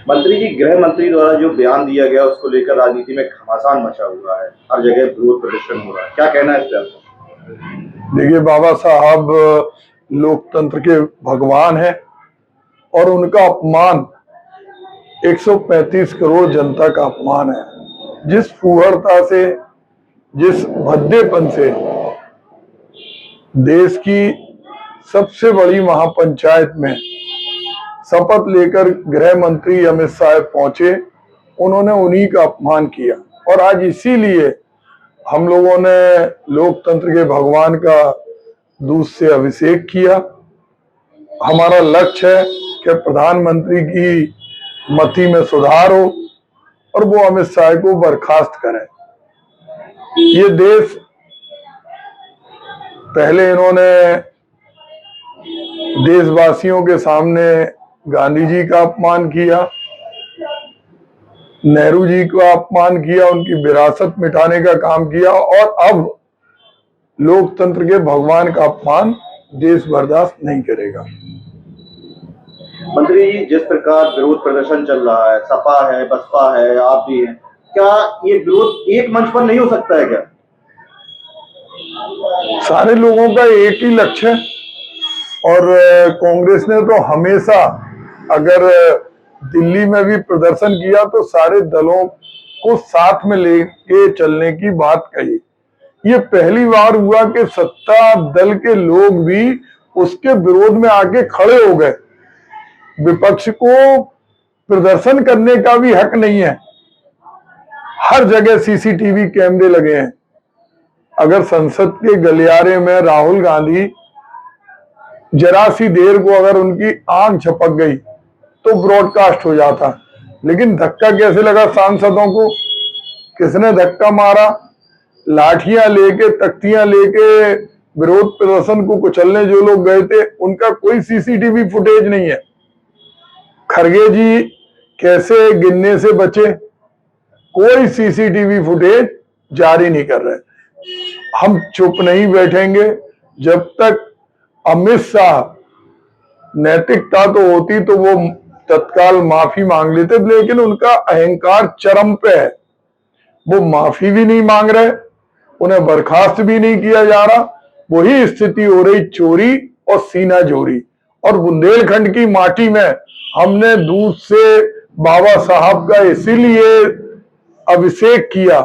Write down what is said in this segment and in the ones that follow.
मंत्री जी, गृह मंत्री द्वारा जो बयान दिया गया उसको लेकर राजनीति में घमासान मचा हुआ है, हर जगह विरोध प्रदर्शन हो रहा है, क्या कहना है इस पे आपका? देखिए, बाबा साहब लोकतंत्र के भगवान हैं और उनका अपमान 135 करोड़ जनता का अपमान है। जिस फूहड़ता से, जिस भद्देपन से देश की सबसे बड़ी महापंचायत में शपथ लेकर गृह मंत्री अमित शाह पहुंचे, उन्होंने उन्हीं का अपमान किया। और आज इसीलिए हम लोगों ने लोकतंत्र के भगवान का दूध से अभिषेक किया। हमारा लक्ष्य है कि प्रधानमंत्री की मति में सुधार हो और वो अमित शाह को बर्खास्त करें। ये देश, पहले इन्होंने देशवासियों के सामने गांधी जी का अपमान किया, नेहरू जी का अपमान किया, उनकी विरासत मिटाने का काम किया, और अब लोकतंत्र के भगवान का अपमान देश बर्दाश्त नहीं करेगा। मंत्री जी, जिस प्रकार विरोध प्रदर्शन चल रहा है, सपा है, बसपा है, आप भी हैं, क्या ये विरोध एक मंच पर नहीं हो सकता है क्या? सारे लोगों का एक ही लक्ष्य है, और कांग्रेस ने तो हमेशा, अगर दिल्ली में भी प्रदर्शन किया तो सारे दलों को साथ में लेके चलने की बात कही। ये पहली बार हुआ कि सत्ता दल के लोग भी उसके विरोध में आके खड़े हो गए। विपक्ष को प्रदर्शन करने का भी हक नहीं है। हर जगह सीसीटीवी कैमरे लगे हैं। अगर संसद के गलियारे में राहुल गांधी जरा सी देर को अगर उनकी आंख झपक गई तो ब्रॉडकास्ट हो जाता, लेकिन धक्का कैसे लगा सांसदों को? किसने धक्का मारा? लाठियां लेके, तख्तियां लेके विरोध प्रदर्शन को कुचलने जो लोग गए थे, उनका कोई सीसीटीवी फुटेज नहीं है। खरगे जी कैसे गिनने से बचे? कोई सीसीटीवी फुटेज जारी नहीं कर रहे। हम चुप नहीं बैठेंगे जब तक अमित शाह, नैतिकता तो होती तो वो तत्काल माफी मांग लेते, लेकिन उनका अहंकार चरम पे है। वो माफी भी नहीं मांग रहे, उन्हें बर्खास्त भी नहीं किया जा रहा। वही स्थिति हो रही चोरी और सीना जोरी। और बुंदेलखंड की माटी में हमने दूध से बाबा साहब का इसीलिए अभिषेक किया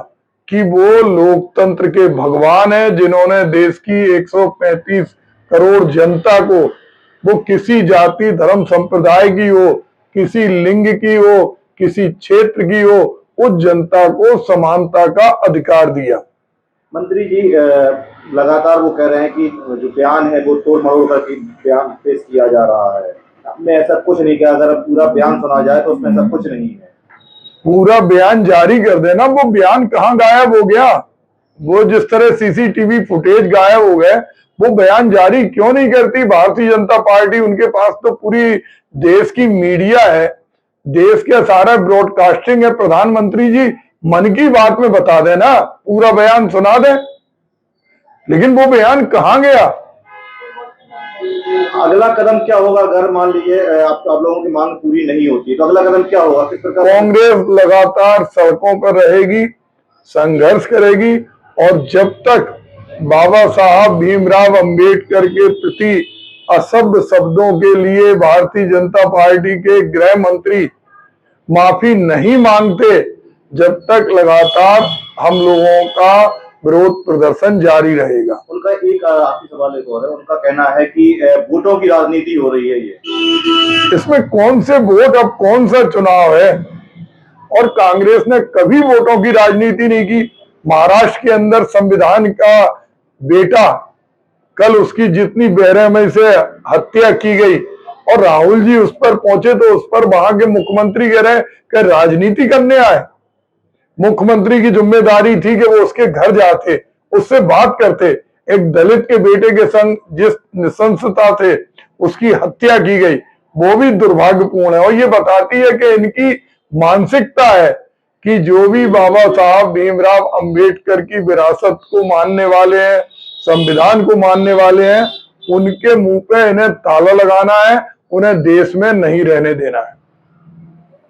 कि वो लोकतंत्र के भगवान हैं, जिन्होंने देश की 135 करोड़ जनता को, वो किसी जाति धर्म संप्रदाय की हो, किसी लिंग की हो, किसी क्षेत्र की हो, उस जनता को समानता का अधिकार दिया। मंत्री जी, लगातार वो कह रहे हैं कि जो बयान है वो तोड़ मरोड़ करके बयान पेश किया जा रहा है। आपने ऐसा कुछ नहीं किया। अगर पूरा बयान सुना जाए तो उसमें ऐसा कुछ नहीं है। पूरा बयान जारी कर देना। वो बयान कहाँ गायब हो गया? वो जिस तरह सीसीटीवी फुटेज गायब हो गए, वो बयान जारी क्यों नहीं करती भारतीय जनता पार्टी? उनके पास तो पूरी देश की मीडिया है, देश के सारा ब्रॉडकास्टिंग है। प्रधानमंत्री जी मन की बात में बता देना, पूरा बयान सुना दे। लेकिन वो बयान कहाँ गया? अगला कदम क्या होगा अगर मान लीजिए आप लोगों की मांग पूरी नहीं होती, तो अगला कदम क्या होगा? किस प्रकार? कांग्रेस लगातार सड़कों पर रहेगी, संघर्ष करेगी, और जब तक बाबा साहब भीमराव अंबेडकर के प्रति असभ्य शब्दों के लिए भारतीय जनता पार्टी के गृह मंत्री माफी नहीं मांगते, जब तक लगातार हम लोगों का विरोध प्रदर्शन जारी रहेगा। उनका एक आखिरी सवाल एक और है। उनका कहना है कि वोटों की राजनीति हो रही है। ये इसमें कौन से वोट? अब कौन सा चुनाव है? और कांग्रेस ने कभी वोटों की राजनीति नहीं की। महाराष्ट्र के अंदर संविधान का बेटा, कल उसकी जितनी बेरहमी से हत्या की गई, और राहुल जी उस पर पहुंचे तो उस पर वहां के मुख्यमंत्री कह रहे कि राजनीति करने आए। मुख्यमंत्री की जिम्मेदारी थी कि वो उसके घर जाते, उससे बात करते। एक दलित के बेटे के संग जिस नृशंसता से उसकी हत्या की गई, वो भी दुर्भाग्यपूर्ण है। और ये बताती है कि इनकी मानसिकता है कि जो भी बाबा साहब भीमराव अंबेडकर की विरासत को मानने वाले हैं, संविधान को मानने वाले हैं, उनके मुंह पे इन्हें ताला लगाना है, उन्हें देश में नहीं रहने देना है।